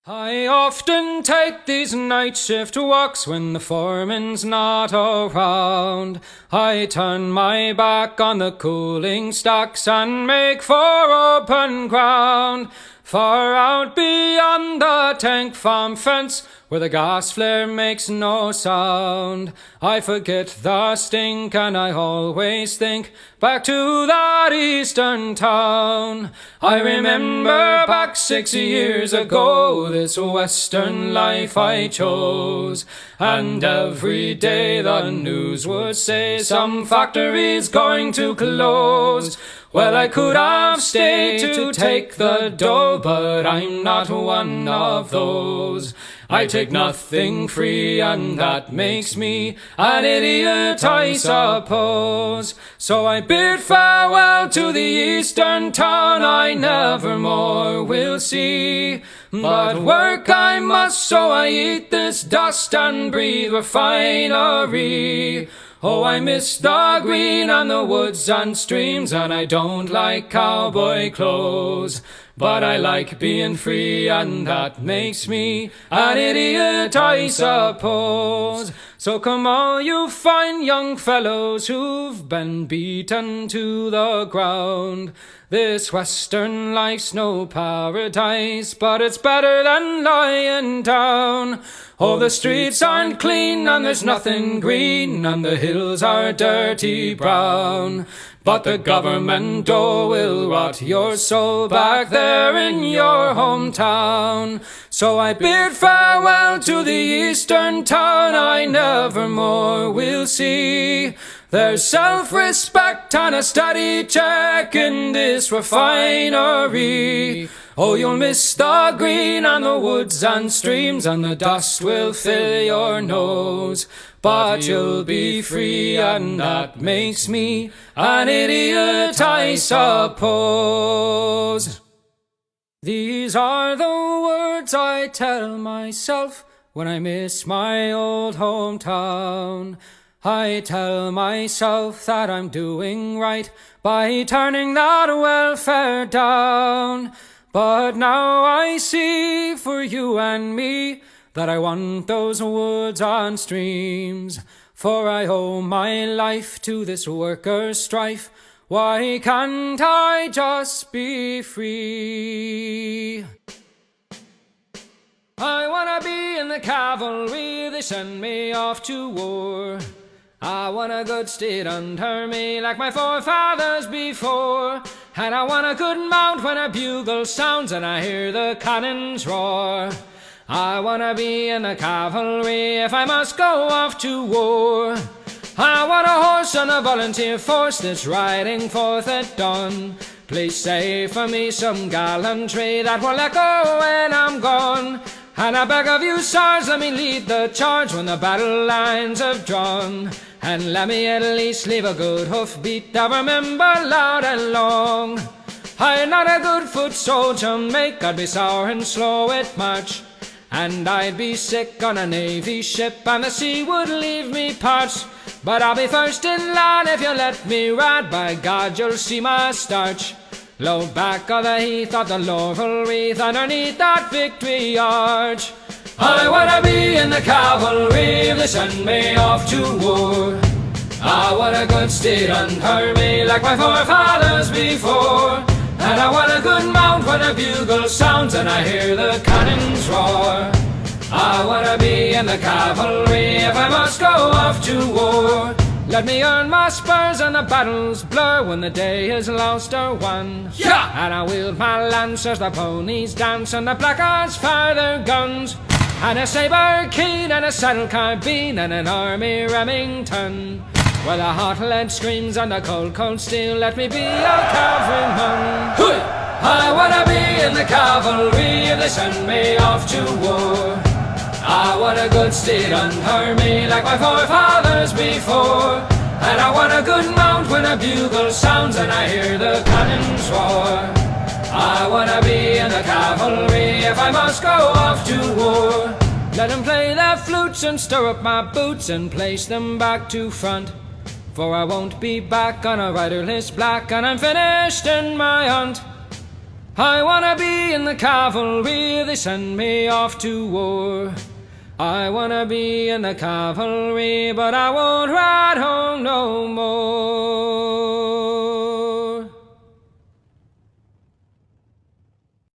I often take these night shift walks when the foreman's not around. I turn my back on the cooling stacks and make for open ground. Far out beyond the tank farm fence, where the gas flare makes no sound, I forget the stink and I always think back to that eastern town. I remember back 6 years ago, this western life I chose, and every day the news would say some factory's going to close. Well, I could have stayed to take the dough, but I'm not one of those. I take nothing free, and that makes me an idiot, I suppose. So I bid farewell to the eastern town I never more will see. But work I must, so I eat this dust and breathe refinery. Oh, I miss the green and the woods and streams, and I don't like cowboy clothes. But I like being free, and that makes me an idiot, I suppose. So come all you fine young fellows who've been beaten to the ground. This western life's no paradise, but it's better than lying down. Oh, the streets aren't clean, and there's nothing green, and the hills are dirty brown. But the government will rot your soul back there in your hometown. So I bid farewell to the eastern town I never more will see. There's self-respect and a steady check in this refinery. Oh, you'll miss the green and the woods and streams, and the dust will fill your nose. But you'll be free, and that makes me an idiot, I suppose. These are the words I tell myself when I miss my old hometown. I tell myself that I'm doing right by turning that welfare down. But now I see for you and me that I want those woods and streams, for I owe my life to this workers' strife. Why can't I just be free? I wanna be in the cavalry, they send me off to war. I want a good steed under me like my forefathers before. And I want a good mount when a bugle sounds and I hear the cannons roar. I wanna be in the cavalry if I must go off to war. I want a horse and a volunteer force that's riding forth at dawn. Please say for me some gallantry that will echo when I'm gone. And I beg of you, sirs, let me lead the charge when the battle lines have drawn. And let me at least leave a good hoofbeat that remember loud and long. I'm not a good foot soldier, make I'd be sour and slow at march. And I'd be sick on a navy ship, and the sea would leave me parched. But I'll be first in line if you let me ride, by God you'll see my starch. Low back of the heath of the laurel wreath, underneath that victory arch. I wanna be in the cavalry if they send me off to war. I want a good steed under me like my forefathers before. And I want a good mount when a bugle sounds and I hear the cannons roar. I wanna be in the cavalry if I must go off to war. Let me earn my spurs and the battles blur when the day is lost or won. Yeah! And I wield my lance as the ponies dance and the blackguards fire their guns. And a sabre keen and a saddle carbine and an army Remington. Where the hot lead screams and the cold steel, let me be a cavalryman. I wanna be in the cavalry if they send me off to war. I want a good steed under me like my forefathers before. And I want a good mount when a bugle sounds and I hear the cannons roar. I wanna be in the cavalry if I must go off to war. Let them play their flutes and stir up my boots and place them back to front. For I won't be back on a riderless black, and I'm finished in my hunt. I wanna be in the cavalry, they send me off to war. I wanna be in the cavalry, but I won't ride home.